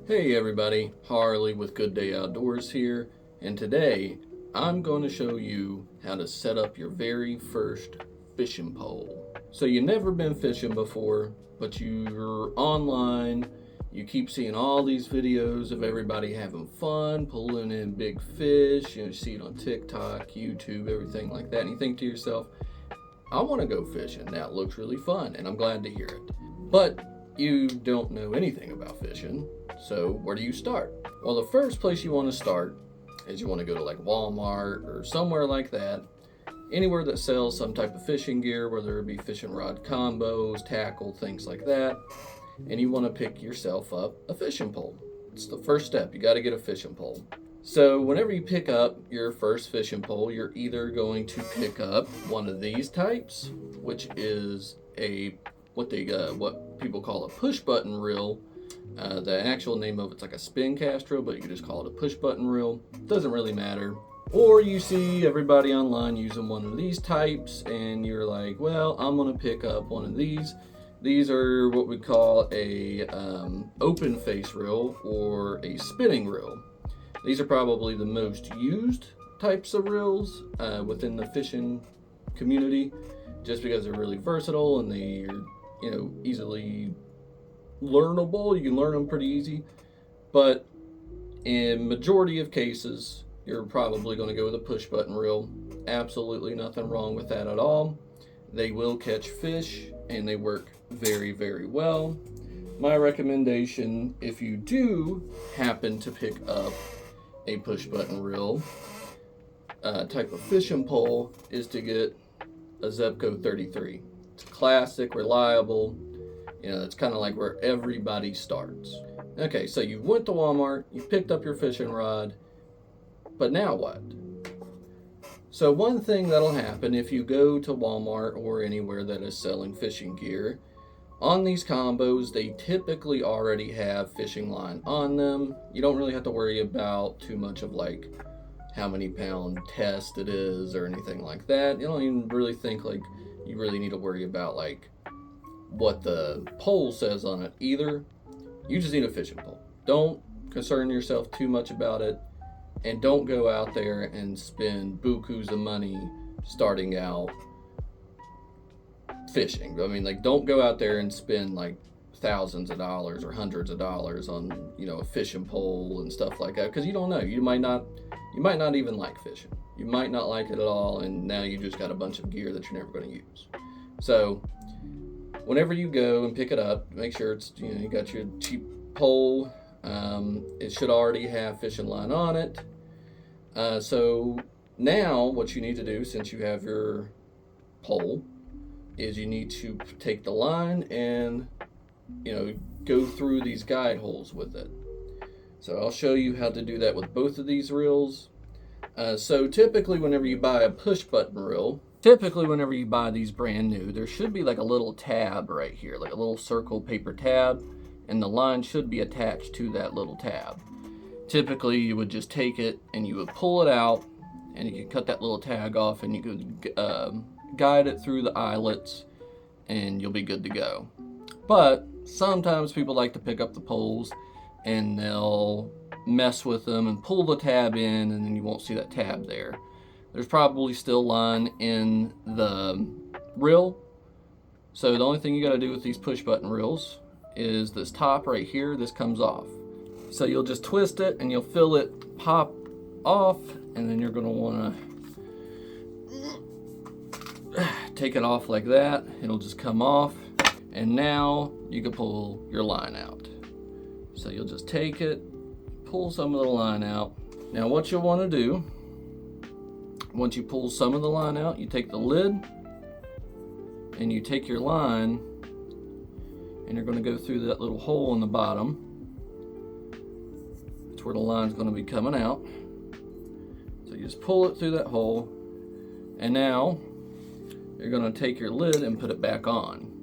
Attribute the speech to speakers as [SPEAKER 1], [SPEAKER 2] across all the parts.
[SPEAKER 1] Hey everybody, Harley with Good Day Outdoors here, and today I'm going to show you how to set up your very first fishing pole. So you've never been fishing before, but you're online, you keep seeing all these videos of everybody having fun, pulling in big fish, you see it on TikTok, YouTube, everything like that, and you think to yourself, I want to go fishing, that looks really fun, and I'm glad to hear it. But you don't know anything about fishing, so where do you start? Well, the first place you want to start is you want to go to like Walmart or somewhere like that, anywhere that sells some type of fishing gear, whether it be fishing rod combos, tackle, things like that, and you want to pick yourself up a fishing pole. It's the first step. You got to get a fishing pole. So whenever you pick up your first fishing pole, you're either going to pick up one of these types, which is what people call a push button reel. The actual name of it's like a spin cast reel, but you can just call it a push button reel. Doesn't really matter. Or you see everybody online using one of these types, and you're like, well, I'm gonna pick up one of these. These are what we call a open face reel or a spinning reel. These are probably the most used types of reels within the fishing community, just because they're really versatile and they're easily learnable. You can learn them pretty easy, but in majority of cases you're probably going to go with a push button reel. Absolutely nothing wrong with that at all. They will catch fish and they work very, very well. My recommendation, if you do happen to pick up a push button reel type of fishing pole, is to get a Zebco 33. It's classic, reliable. It's kind of like where everybody starts. Okay, so you went to Walmart, you picked up your fishing rod, but now what? So one thing that'll happen if you go to Walmart or anywhere that is selling fishing gear, on these combos, they typically already have fishing line on them. You don't really have to worry about too much of like how many pound test it is or anything like that. You don't even really think like you really need to worry about like what the pole says on it either. You just need a fishing pole. Don't concern yourself too much about it, and don't go out there and spend bukus of money starting out fishing. I mean, like, don't go out there and spend like thousands of dollars or hundreds of dollars on a fishing pole and stuff like that, because you don't know. You might not even like fishing. You might not like it at all, and now you just got a bunch of gear that you're never going to use. So whenever you go and pick it up, make sure it's you got your cheap pole. It should already have fishing line on it. So now what you need to do, since you have your pole, is you need to take the line and go through these guide holes with it. So I'll show you how to do that with both of these reels. So typically whenever you buy a push button reel, whenever you buy these brand new, there should be like a little tab right here, like a little circle paper tab, and the line should be attached to that little tab. Typically you would just take it and you would pull it out, and you could cut that little tag off, and you could guide it through the eyelets, and you'll be good to go. But sometimes people like to pick up the poles and they'll mess with them and pull the tab in, and then you won't see that tab there. There's probably still line in the reel. So the only thing you got to do with these push button reels is this top right here, this comes off. So you'll just twist it and you'll feel it pop off, and then you're going to want to take it off like that. It'll just come off, and now you can pull your line out. So you'll just take it, pull some of the line out. Now what you'll want to do, once you pull some of the line out, you take the lid and you take your line, and you're going to go through that little hole in the bottom. That's where the line's going to be coming out. So you just pull it through that hole, and now you're going to take your lid and put it back on.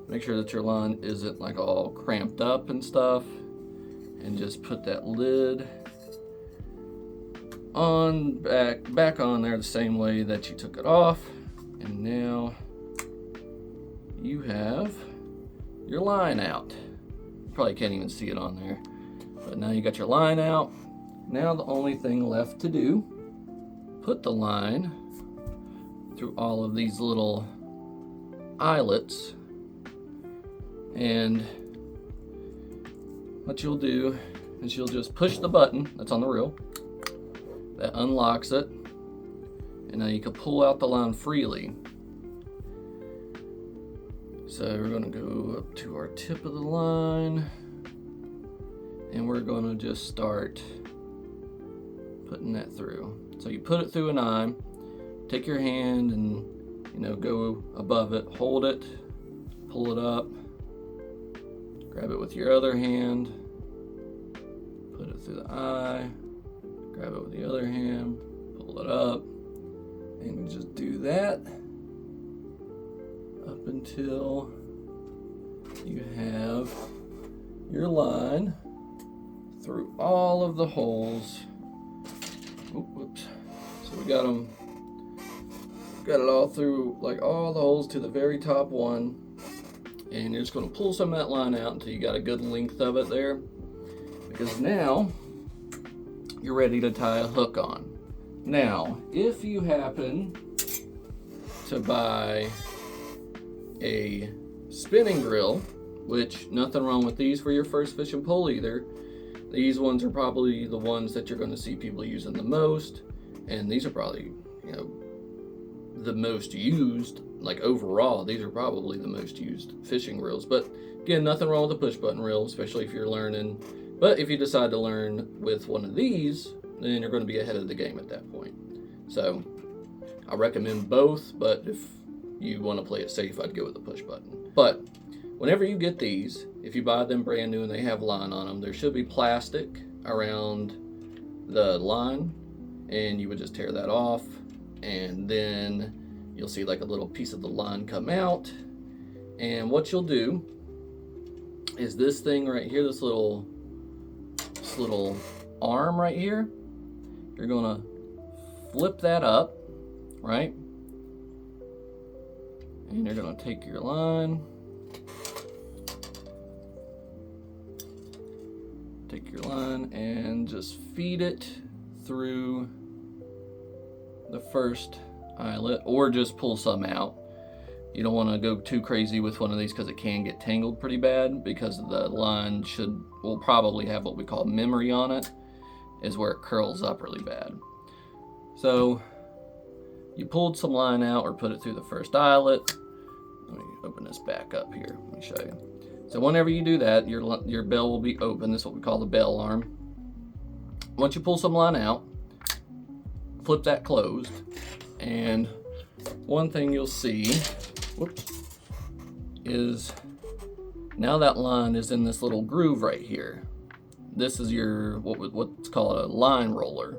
[SPEAKER 1] Make sure that your line isn't like all cramped up and stuff, and just put that lid on back on there the same way that you took it off. And now you have your line out. You probably can't even see it on there. But now you got your line out. Now the only thing left to do, put the line through all of these little eyelets, and what you'll do is you'll just push the button that's on the reel. That unlocks it, and now you can pull out the line freely. So we're going to go up to our tip of the line, and we're going to just start putting that through. So you put it through an eye, take your hand and go above it, hold it, pull it up, grab it with your other hand, put it through the eye, grab it with the other hand, pull it up, and just do that up until you have your line through all of the holes. Whoops. So we got it all through, like all the holes to the very top one, and you're just going to pull some of that line out until you got a good length of it there, because now you're ready to tie a hook on. Now, if you happen to buy a spinning reel, which nothing wrong with these for your first fishing pole either, these ones are probably the ones that you're going to see people using the most, and these are probably the most used, like overall these are probably the most used fishing reels. But again, nothing wrong with a push button reel, especially if you're learning. But if you decide to learn with one of these, then you're going to be ahead of the game at that point. So I recommend both, but if you want to play it safe, I'd go with the push button. But whenever you get these, if you buy them brand new and they have line on them, there should be plastic around the line, and you would just tear that off, and then you'll see like a little piece of the line come out. And what you'll do is this thing right here, this little arm right here, you're gonna flip that up, right? And you're gonna take your line, and just feed it through the first eyelet, or just pull some out. You don't want to go too crazy with one of these because it can get tangled pretty bad, because the line will probably have what we call memory on it, is where it curls up really bad. So you pulled some line out or put it through the first eyelet. Let me open this back up here. Let me show you. So whenever you do that, your bell will be open. This is what we call the bell arm. Once you pull some line out, flip that closed, and one thing you'll see, is now that line is in this little groove right here. This is your what's called a line roller.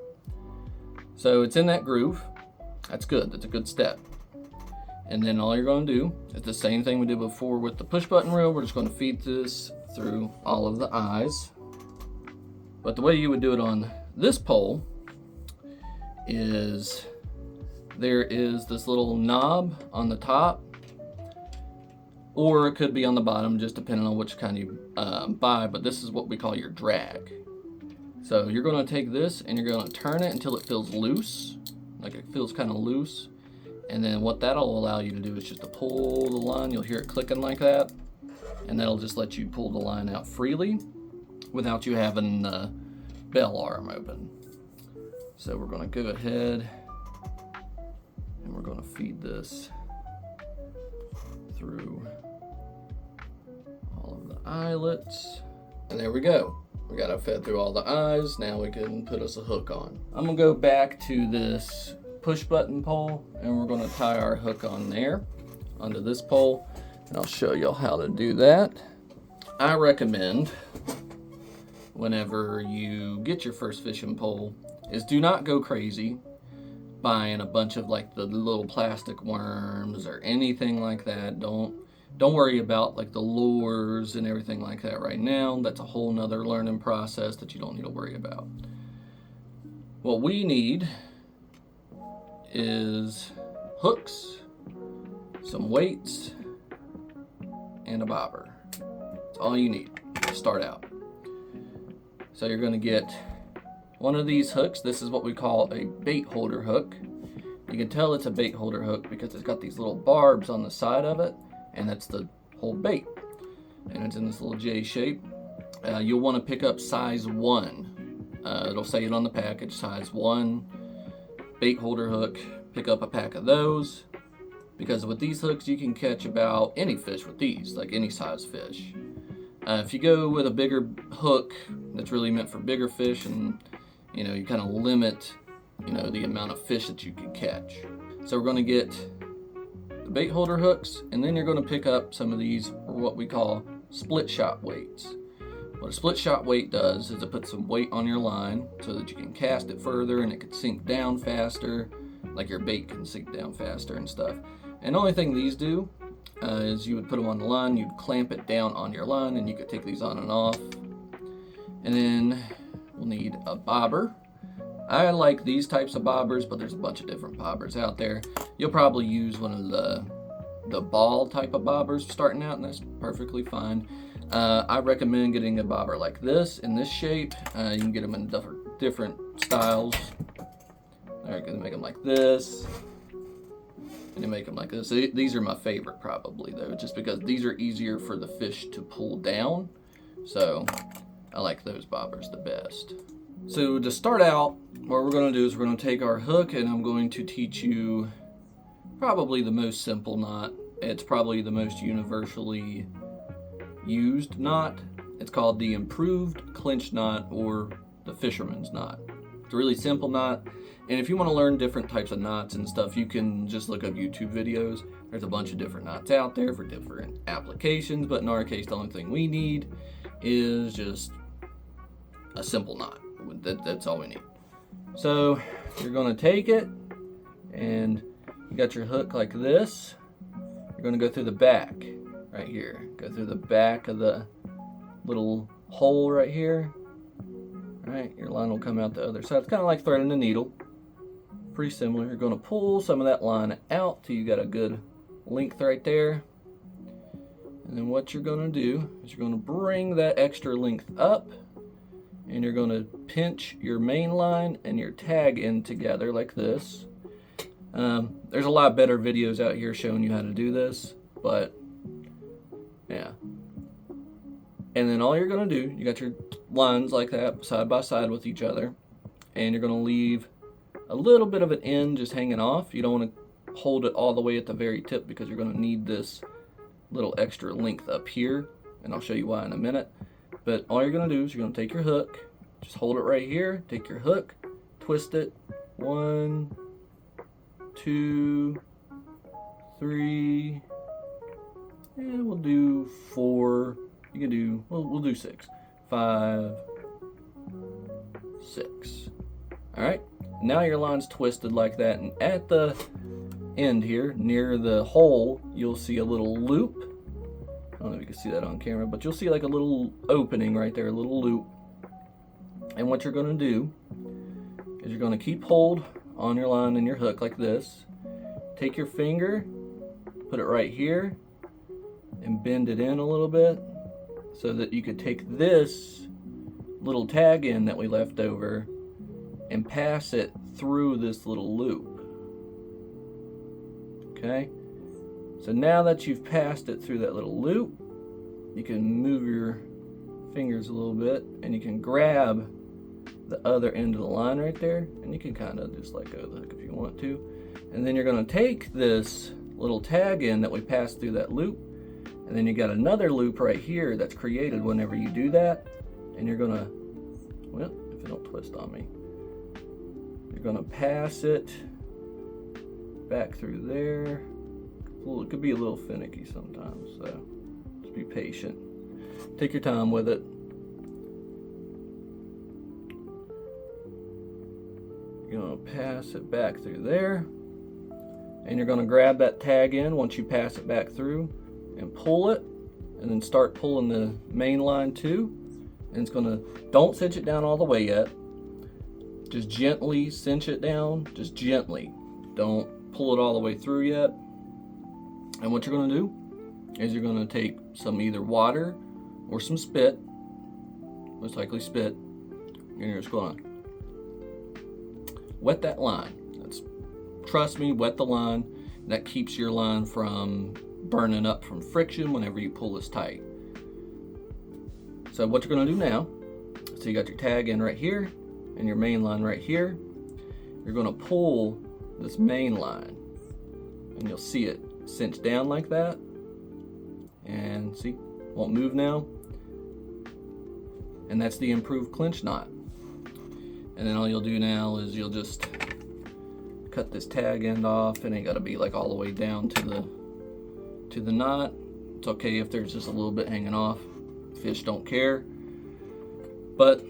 [SPEAKER 1] So it's in that groove. That's good. That's a good step. And then all you're going to do is the same thing we did before with the push button reel. We're just going to feed this through all of the eyes. But the way you would do it on this pole is there is this little knob on the top, or it could be on the bottom, just depending on which kind you buy. But this is what we call your drag. So you're going to take this and you're going to turn it until it feels loose, like it feels kind of loose. And then what that'll allow you to do is just to pull the line. You'll hear it clicking like that, and that'll just let you pull the line out freely without you having the bell arm open. So we're going to go ahead and we're going to feed this through all of the eyelets, and there we go. We got it fed through all the eyes. Now we can put us a hook on. I'm gonna go back to this push button pole, and we're gonna tie our hook on there onto this pole, and I'll show y'all how to do that. I recommend whenever you get your first fishing pole is do not go crazy buying a bunch of like the little plastic worms or anything like that. Don't worry about like the lures and everything like that right now. That's a whole nother learning process that you don't need to worry about. What we need is hooks, some weights, and a bobber. That's all you need to start out. So you're going to get one of these hooks. This is what we call a bait holder hook. You can tell it's a bait holder hook because it's got these little barbs on the side of it, and that's the whole bait. And it's in this little J shape. You'll want to pick up size 1. It'll say it on the package, size 1 bait holder hook. Pick up a pack of those, because with these hooks you can catch about any fish with these, like any size fish. If you go with a bigger hook that's really meant for bigger fish, and you kind of limit the amount of fish that you can catch. So we're going to get the bait holder hooks, and then you're going to pick up some of these, or what we call split shot weights. What a split shot weight does is it puts some weight on your line so that you can cast it further and it can sink down faster, like your bait can sink down faster and stuff. And the only thing these do is you would put them on the line, you'd clamp it down on your line, and you could take these on and off. And then we'll need a bobber. I like these types of bobbers, but there's a bunch of different bobbers out there. You'll probably use one of the ball type of bobbers starting out, and that's perfectly fine. I recommend getting a bobber like this, in this shape. You can get them in different styles. They're going to make them like this, and you make them like this. These are my favorite probably though, just because these are easier for the fish to pull down. So I like those bobbers the best. So to start out, what we're going to do is we're going to take our hook, and I'm going to teach you probably the most simple knot. It's probably the most universally used knot. It's called the improved clinch knot, or the fisherman's knot. It's a really simple knot, and if you want to learn different types of knots and stuff, you can just look up YouTube videos. There's a bunch of different knots out there for different applications, but in our case the only thing we need is just a simple knot. That's all we need. So you're going to take it, and you got your hook like this. You're going to go through the back right here. Go through the back of the little hole right here. All right, your line will come out the other side. It's kind of like threading a needle. Pretty similar. You're going to pull some of that line out till you got a good length right there. And then what you're going to do is you're going to bring that extra length up, and you're going to pinch your main line and your tag in together like this. There's a lot better videos out here showing you how to do this, but yeah. And then all you're going to do, you got your lines like that side by side with each other, and you're going to leave a little bit of an end just hanging off. You don't want to hold it all the way at the very tip, because you're going to need this little extra length up here, and I'll show you why in a minute. But all you're going to do is you're going to take your hook, just hold it right here, take your hook, twist it, 1, 2, 3, and we'll do 4. You can do, we'll do 6, 5, 6. All right, now your line's twisted like that, and at the end here, near the hole, you'll see a little loop. I don't know if you can see that on camera, but you'll see like a little opening right there, a little loop. And what you're going to do is you're going to keep hold on your line and your hook like this. Take your finger, put it right here, and bend it in a little bit so that you could take this little tag in that we left over and pass it through this little loop. Okay? So now that you've passed it through that little loop, you can move your fingers a little bit, and you can grab the other end of the line right there, and you can kind of just let go of the hook if you want to. And then you're going to take this little tag in that we passed through that loop, and then you got another loop right here that's created whenever you do that, and you're going to, well, if it don't twist on me, you're going to pass it back through there. It could be a little finicky sometimes, so just be patient. Take your time with it. You're going to pass it back through there, and you're going to grab that tag in once you pass it back through and pull it, and then start pulling the main line too. And it's going to, don't cinch it down all the way yet. Just gently cinch it down, just gently. Don't pull it all the way through yet. And what you're going to do is you're going to take some either water or some spit, most likely spit, You're just gonna wet that line. Trust me, wet the line. That keeps your line from burning up from friction whenever you pull this tight. So what you're gonna do now, so you got your tag in right here and your main line right here. You're gonna pull this main line and you'll see it cinch down like that. And see, won't move now. And that's the improved clinch knot. And then all you'll do now is you'll just cut this tag end off. It ain't gotta be like all the way down to the knot. It's okay if there's just a little bit hanging off. Fish don't care. But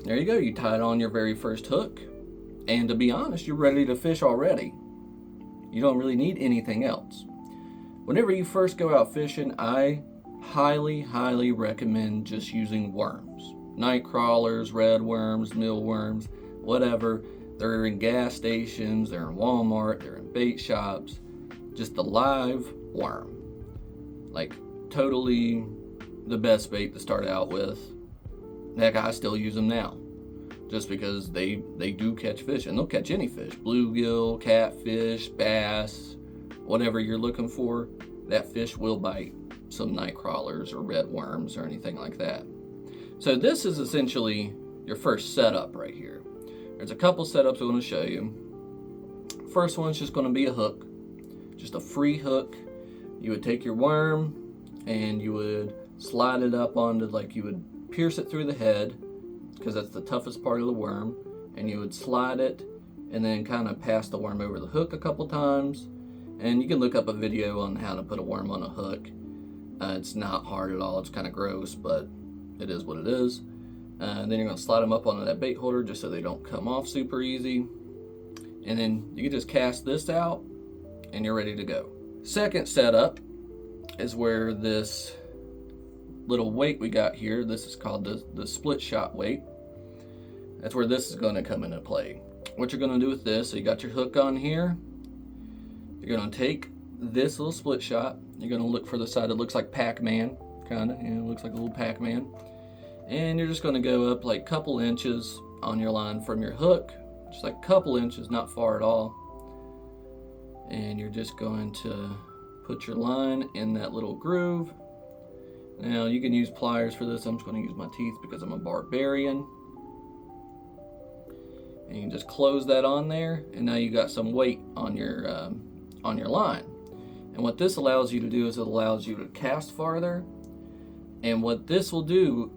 [SPEAKER 1] there you go, you tied on your very first hook. And to be honest, you're ready to fish already. You don't really need anything else. Whenever you first go out fishing, I highly recommend just using worms. Night crawlers, red worms, mealworms, whatever. They're in gas stations, they're in Walmart, they're in bait shops. Just the live worm. Like, totally the best bait to start out with. Heck, I still use them now. Just because they do catch fish, and they'll catch any fish. Bluegill, catfish, bass, whatever you're looking for, that fish will bite some night crawlers or red worms or anything like that. So this is essentially your first setup right here. There's a couple setups I want to show you. First one's just going to be a hook, just a free hook. You would take your worm and you would slide it up onto, like, you would pierce it through the head, because that's the toughest part of the worm, and you would slide it and then kind of pass the worm over the hook a couple times. And you can look up a video on how to put a worm on a hook. It's not hard at all. It's kind of gross, but it is what it is. And then you're going to slide them up onto that bait holder just so they don't come off super easy. And then you can just cast this out and you're ready to go. Second setup is where this little weight we got here, this is called the split shot weight. That's where this is going to come into play. What you're going to do with this, so you got your hook on here. You're going to take this little split shot. You're going to look for the side that looks like Pac-Man, kind of. It looks like a little Pac-Man. And you're just going to go up like a couple inches on your line from your hook. Just like a couple inches, not far at all. And you're just going to put your line in that little groove. Now you can use pliers for this. I'm just going to use my teeth because I'm a barbarian. And you can just close that on there, and now you got some weight on your line. And what this allows you to do is it allows you to cast farther. And what this will do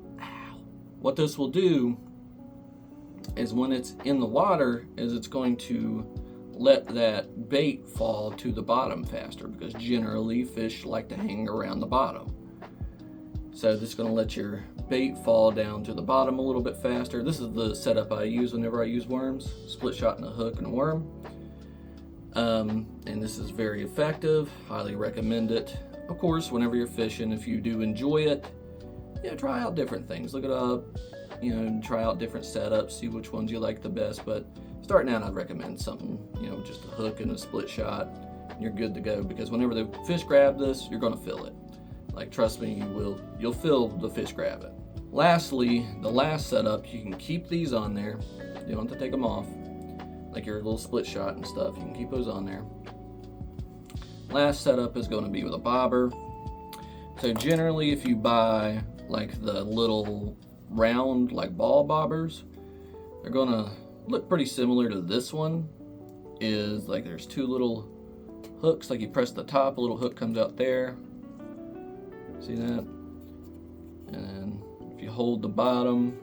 [SPEAKER 1] is when it's in the water, is it's going to let that bait fall to the bottom faster, because generally fish like to hang around the bottom. So this is going to let your bait fall down to the bottom a little bit faster. This is the setup I use whenever I use worms. Split shot and a hook and a worm. And this is very effective. Highly recommend it. Of course, whenever you're fishing, if you do enjoy it, try out different things. Look it up, try out different setups, see which ones you like the best. But starting out, I'd recommend something, just a hook and a split shot. And you're good to go, because whenever the fish grab this, you're going to feel it. Like, trust me, you'll feel the fish grab it. Lastly, the last setup, you can keep these on there. You don't have to take them off. Like your little split shot and stuff, you can keep those on there. Last setup is going to be with a bobber. So generally, if you buy like the little round, like ball bobbers, they're going to look pretty similar to this one. Is like there's two little hooks, like you press the top, a little hook comes out there. See that? And then if you hold the bottom,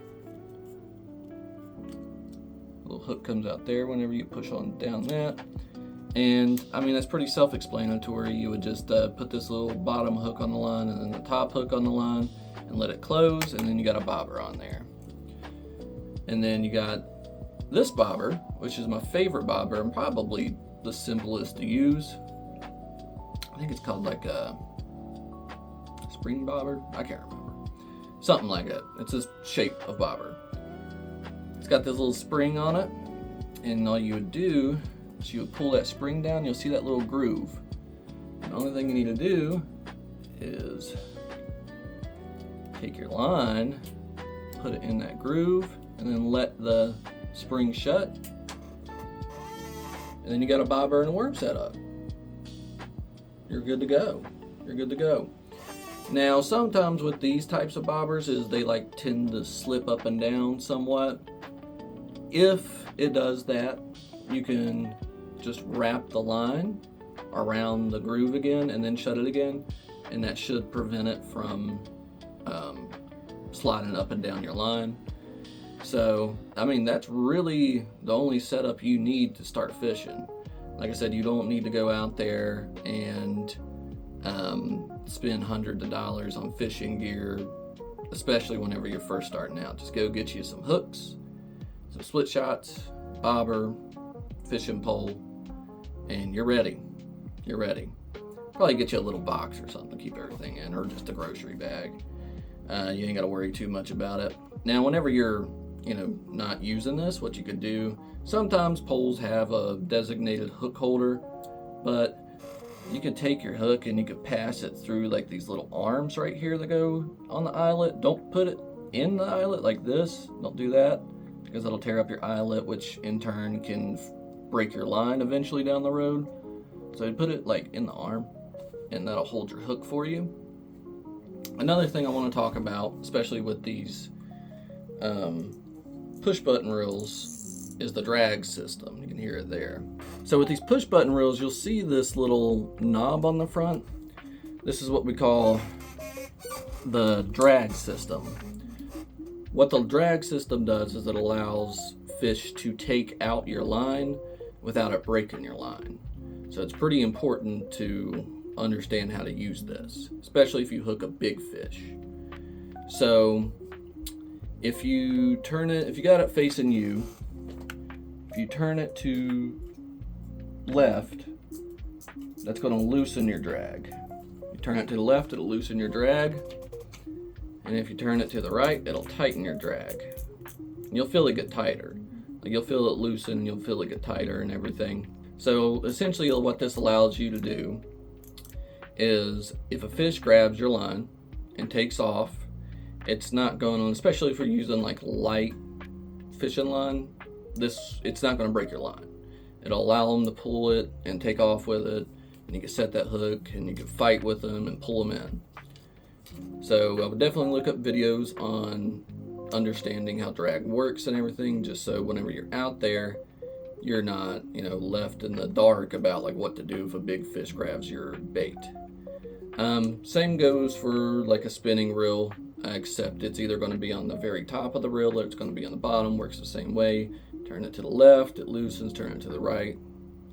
[SPEAKER 1] a little hook comes out there whenever you push on down that. And I mean, that's pretty self-explanatory. You would just put this little bottom hook on the line and then the top hook on the line and let it close, and then you got a bobber on there. And then you got this bobber, which is my favorite bobber and probably the simplest to use. I think it's called like a spring bobber. I can't remember. Something like that. It's this shape of bobber. It's got this little spring on it, and all you would do is you would pull that spring down. You'll see that little groove. And the only thing you need to do is take your line, put it in that groove, and then let the spring shut. And then you got a bobber and a worm set up. You're good to go. You're good to go. Now, sometimes with these types of bobbers is they like tend to slip up and down somewhat. If it does that, you can just wrap the line around the groove again and then shut it again, and that should prevent it from sliding up and down your line. So, I mean, that's really the only setup you need to start fishing. Like I said, you don't need to go out there and spend hundreds of dollars on fishing gear, especially whenever you're first starting out. Just go get you some hooks, some split shots, bobber, fishing pole, and you're ready. You're ready. Probably get you a little box or something to keep everything in, or just a grocery bag. You ain't got to worry too much about it. Now, whenever you're not using this, what you could do, sometimes poles have a designated hook holder, but you could take your hook and you could pass it through like these little arms right here that go on the eyelet. Don't put it in the eyelet like this. Don't do that, because it'll tear up your eyelet, which in turn can break your line eventually down the road. So you put it like in the arm, and that'll hold your hook for you. Another thing I want to talk about, especially with these push button reels, is the drag system. You can hear it there. So with these push button reels, you'll see this little knob on the front. This is what we call the drag system. What the drag system does is it allows fish to take out your line without it breaking your line. So it's pretty important to understand how to use this, especially if you hook a big fish. So if you got it facing you, if you turn it to left, that's going to loosen your drag. You turn it to the left, it'll loosen your drag. And if you turn it to the right, it'll tighten your drag. You'll feel it get tighter. Like, you'll feel it loosen, you'll feel it get tighter and everything. So essentially what this allows you to do is, if a fish grabs your line and takes off, it's not going on, especially if you're using like light fishing line, it's not going to break your line. It'll allow them to pull it and take off with it, and you can set that hook and you can fight with them and pull them in. So I would definitely look up videos on understanding how drag works and everything, just so whenever you're out there, you're not, left in the dark about like what to do if a big fish grabs your bait. Same goes for like a spinning reel, except it's either going to be on the very top of the reel or it's going to be on the bottom. Works the same way. Turn it to the left, it loosens. Turn it to the right,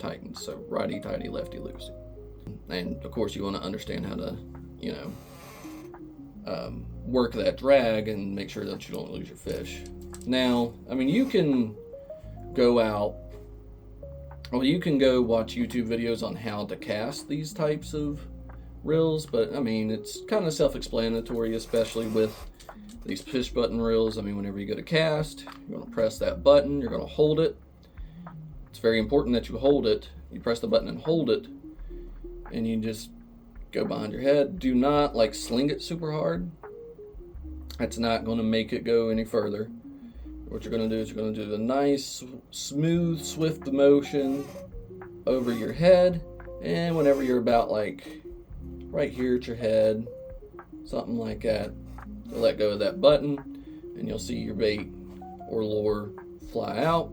[SPEAKER 1] tightens. So righty tighty, lefty loosey. And of course you want to understand how to, work that drag and make sure that you don't lose your fish. Now, I mean, you can go watch YouTube videos on how to cast these types of reels, but I mean, it's kind of self-explanatory, especially with these push button reels. I mean, whenever you go to cast, you're going to press that button, you're going to hold it. It's very important that you hold it. You press the button and hold it, and you just go behind your head. Do not like sling it super hard. That's not going to make it go any further. What you're going to do is you're going to do the nice, smooth, swift motion over your head, and whenever you're about like right here at your head, something like that, you'll let go of that button, and you'll see your bait or lure fly out.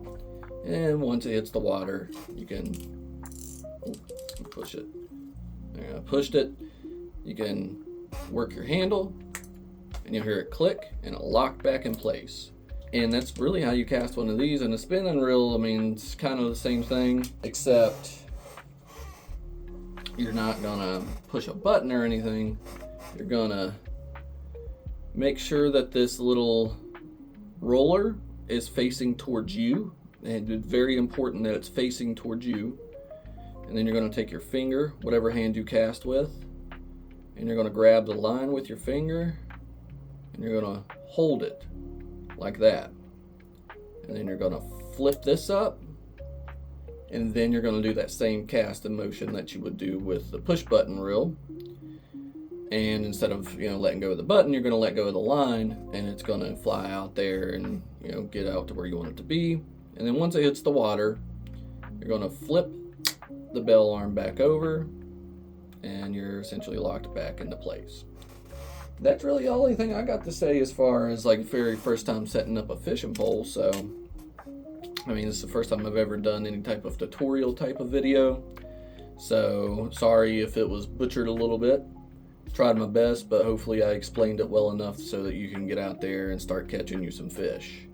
[SPEAKER 1] And once it hits the water, you can push it. There, I pushed it. You can work your handle, and you'll hear it click, and it'll lock back in place. And that's really how you cast one of these. And a spinning reel, I mean, it's kind of the same thing, except you're not gonna push a button or anything. You're gonna make sure that this little roller is facing towards you, and it's very important that it's facing towards you. And then you're gonna take your finger, whatever hand you cast with, and you're gonna grab the line with your finger, and you're gonna hold it like that. And then you're gonna flip this up, and then you're going to do that same cast and motion that you would do with the push button reel. And instead of letting go of the button, you're going to let go of the line, and it's going to fly out there and get out to where you want it to be. And then once it hits the water, you're going to flip the bell arm back over, and you're essentially locked back into place. That's really the only thing I got to say as far as like very first time setting up a fishing pole. So, I mean, this is the first time I've ever done any type of tutorial type of video. So, sorry if it was butchered a little bit. Tried my best, but hopefully I explained it well enough so that you can get out there and start catching you some fish.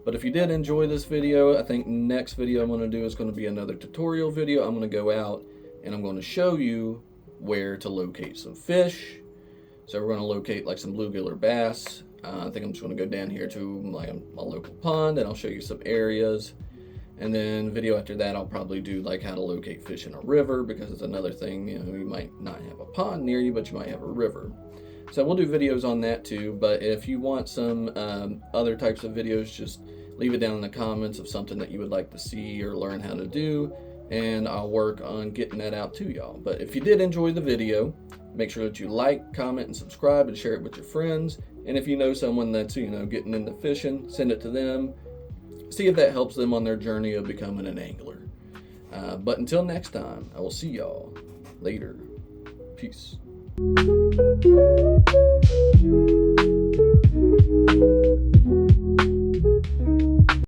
[SPEAKER 1] But if you did enjoy this video, I think next video I'm going to do is going to be another tutorial video. I'm going to go out and I'm going to show you where to locate some fish. So we're going to locate like some bluegill or bass. I think I'm just going to go down here to like my local pond, and I'll show you some areas. And then video after that, I'll probably do like how to locate fish in a river, because it's another thing. You might not have a pond near you, but you might have a river. So we'll do videos on that too. But if you want some other types of videos, just leave it down in the comments of something that you would like to see or learn how to do, and I'll work on getting that out to y'all. But if you did enjoy the video, make sure that you like, comment, and subscribe, and share it with your friends. And if you know someone that's getting into fishing, send it to them. See if that helps them on their journey of becoming an angler. But until next time, I will see y'all later. Peace.